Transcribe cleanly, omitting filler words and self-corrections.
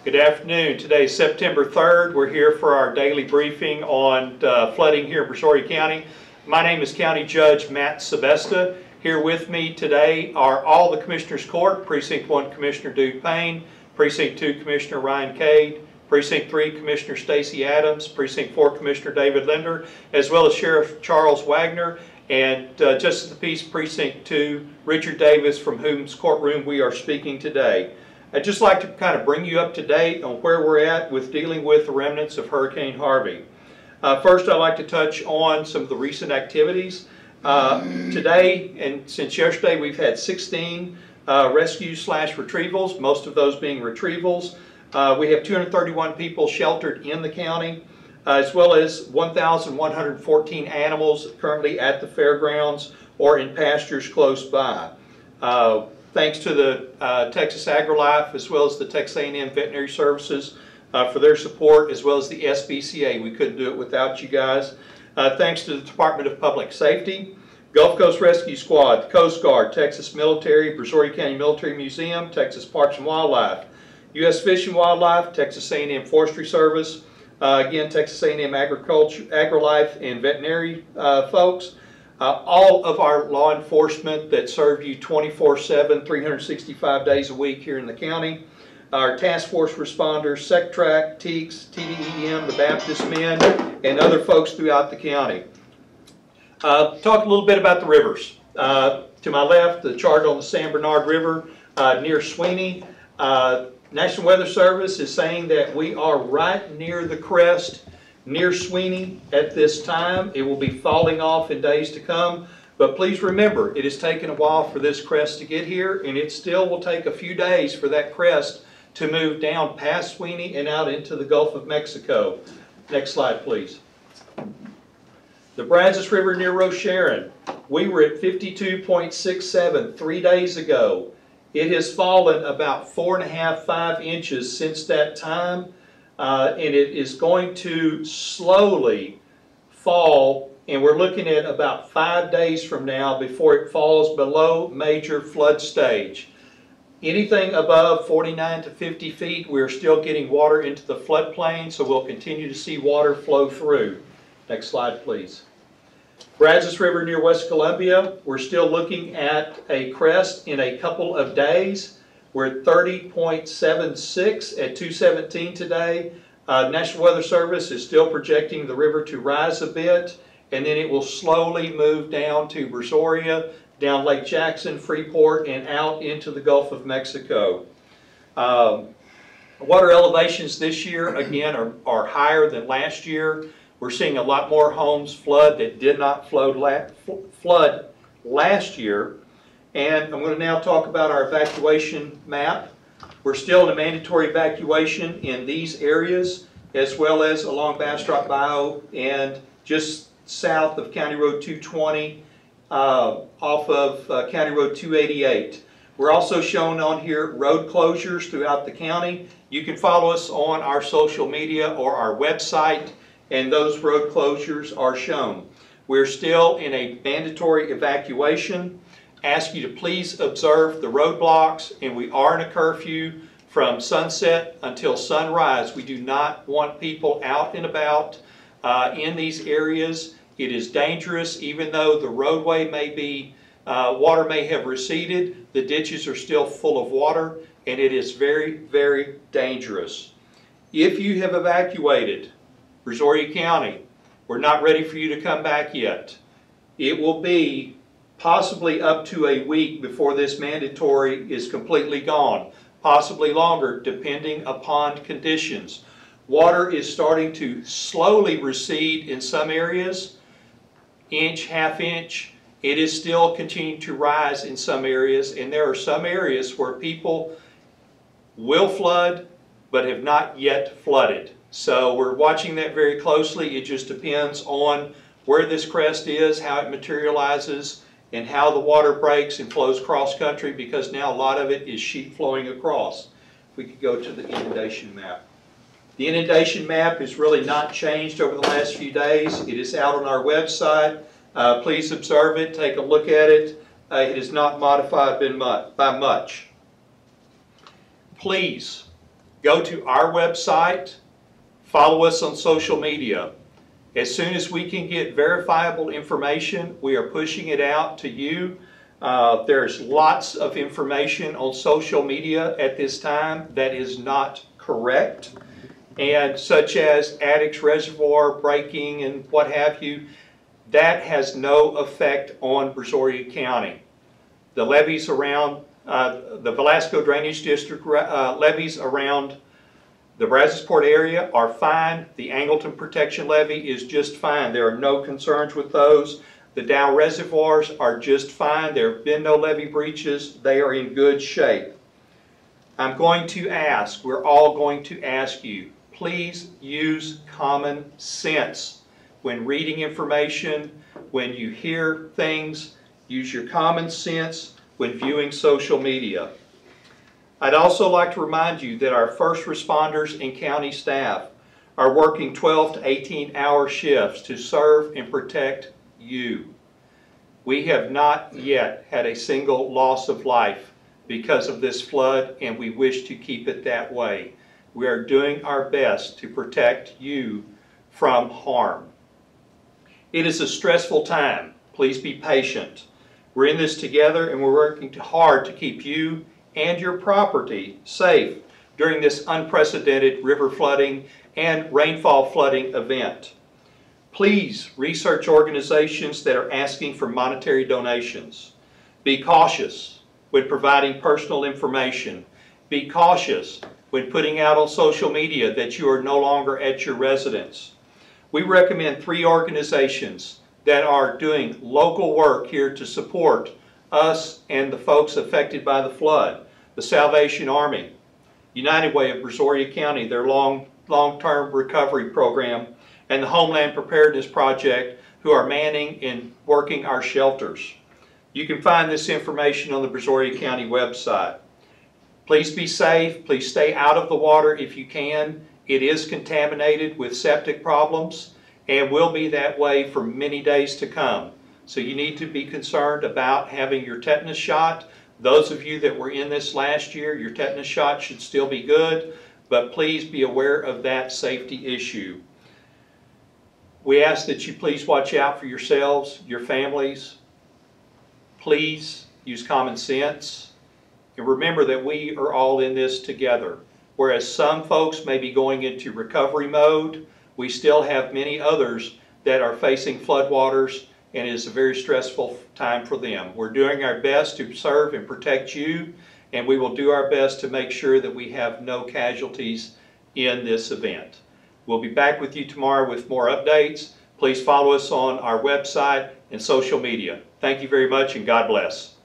Good afternoon. Today is September 3rd. We're here for our daily briefing on flooding here in Brazoria County. My name is County Judge Matt Sebesta. Here with me today are all the Commissioners Court, Precinct 1 Commissioner Duke Payne, Precinct 2 Commissioner Ryan Cade, Precinct 3 Commissioner Stacy Adams, Precinct 4 Commissioner David Linder, as well as Sheriff Charles Wagner, and Justice of the Peace Precinct 2 Richard Davis, from whose courtroom we are speaking today. I'd just like to kind of bring you up to date on where we're at with dealing with the remnants of Hurricane Harvey. First, I'd like to touch on some of the recent activities. Today, and since yesterday, we've had 16 rescues/retrievals, most of those being retrievals. We have 231 people sheltered in the county, as well as 1,114 animals currently at the fairgrounds or in pastures close by. Thanks to the Texas AgriLife, as well as the Texas A&M Veterinary Services for their support, as well as the SPCA. We couldn't do it without you guys. Thanks to the Department of Public Safety, Gulf Coast Rescue Squad, the Coast Guard, Texas Military, Brazoria County Military Museum, Texas Parks and Wildlife, U.S. Fish and Wildlife, Texas A&M Forestry Service, again Texas A&M Agriculture, AgriLife, and veterinary folks. All of our law enforcement that serve you 24/7, 365 days a week here in the county. Our task force responders, SecTrac, TEEX, TDEM, the Baptist men, and other folks throughout the county. Talk a little bit about the rivers. To my left, the chart on the San Bernard River near Sweeney. National Weather Service is saying that we are right near the crest near Sweeney at this time. It will be falling off in days to come, but please remember, it has taken a while for this crest to get here, and it still will take a few days for that crest to move down past Sweeney and out into the Gulf of Mexico. Next slide, please. The Brazos River near Rocheron, we were at 52.67 3 days ago. It has fallen about 4.5 to 5 inches since that time. And it is going to slowly fall, and we're looking at about 5 days from now before it falls below major flood stage. Anything above 49 to 50 feet, we're still getting water into the floodplain, so we'll continue to see water flow through. Next slide, please. Brazos River near West Columbia, we're still looking at a crest in a couple of days. We're at 30.76 at 2:17 today. National Weather Service is still projecting the river to rise a bit, and then it will slowly move down to Brazoria, down Lake Jackson, Freeport, and out into the Gulf of Mexico. Water elevations this year, again, are higher than last year. We're seeing a lot more homes flood that did not flood last year. And I'm going to now talk about our evacuation map. We're still in a mandatory evacuation in these areas, as well as along Bastrop Bayou and just south of County Road 220, off of County Road 288. We're also shown on here road closures throughout the county. You can follow us on our social media or our website, and those road closures are shown. We're still in a mandatory evacuation. Ask you to please observe the roadblocks, and we are in a curfew from sunset until sunrise. We do not want people out and about in these areas. It is dangerous. Even though the roadway may be, water may have receded, the ditches are still full of water, and it is very, very dangerous. If you have evacuated Brazoria County, we're not ready for you to come back yet. It will be possibly up to a week before this mandatory is completely gone, possibly longer depending upon conditions. Water is starting to slowly recede in some areas, inch, half inch. It is still continuing to rise in some areas, and there are some areas where people will flood but have not yet flooded. So we're watching that very closely. It just depends on where this crest is, how it materializes, and how the water breaks and flows cross country, because now a lot of it is sheet flowing across. We could go to the inundation map. The inundation map is really not changed over the last few days. It is out on our website. Please observe it, take a look at it. It is not modified by much. Please Go to our website, follow us on social media. As soon as we can get verifiable information, we are pushing it out to you. There's lots of information on social media at this time that is not correct, and such as Addicts Reservoir breaking and what have you. That has no effect on Brazoria County. The levees around the Velasco Drainage District levees around the Brazosport area are fine. The Angleton Protection Levee is just fine. There are no concerns with those. The Dow reservoirs are just fine. There have been no levee breaches. They are in good shape. I'm going to ask, we're all going to ask you, please use common sense. When reading information, when you hear things, use your common sense when viewing social media. I'd also like to remind you that our first responders and county staff are working 12 to 18-hour shifts to serve and protect you. We have not yet had a single loss of life because of this flood, and we wish to keep it that way. We are doing our best to protect you from harm. It is a stressful time. Please be patient. We're in this together, and we're working hard to keep you and your property safe during this unprecedented river flooding and rainfall flooding event. Please research organizations that are asking for monetary donations. Be cautious when providing personal information. Be cautious when putting out on social media that you are no longer at your residence. We recommend 3 organizations that are doing local work here to support us and the folks affected by the flood. The Salvation Army, United Way of Brazoria County, their long-term recovery program, and the Homeland Preparedness Project, who are manning and working our shelters. You can find this information on the Brazoria County website. Please be safe. Please stay out of the water if you can. It is contaminated with septic problems and will be that way for many days to come. So you need to be concerned about having your tetanus shot. Those of you that were in this last year, your tetanus shot should still be good, but please be aware of that safety issue. We ask that you please watch out for yourselves, your families. Please use common sense. And remember that we are all in this together. Whereas some folks may be going into recovery mode, we still have many others that are facing floodwaters, and it is a very stressful time for them. We're doing our best to serve and protect you, and we will do our best to make sure that we have no casualties in this event. We'll be back with you tomorrow with more updates. Please follow us on our website and social media. Thank you very much, and God bless.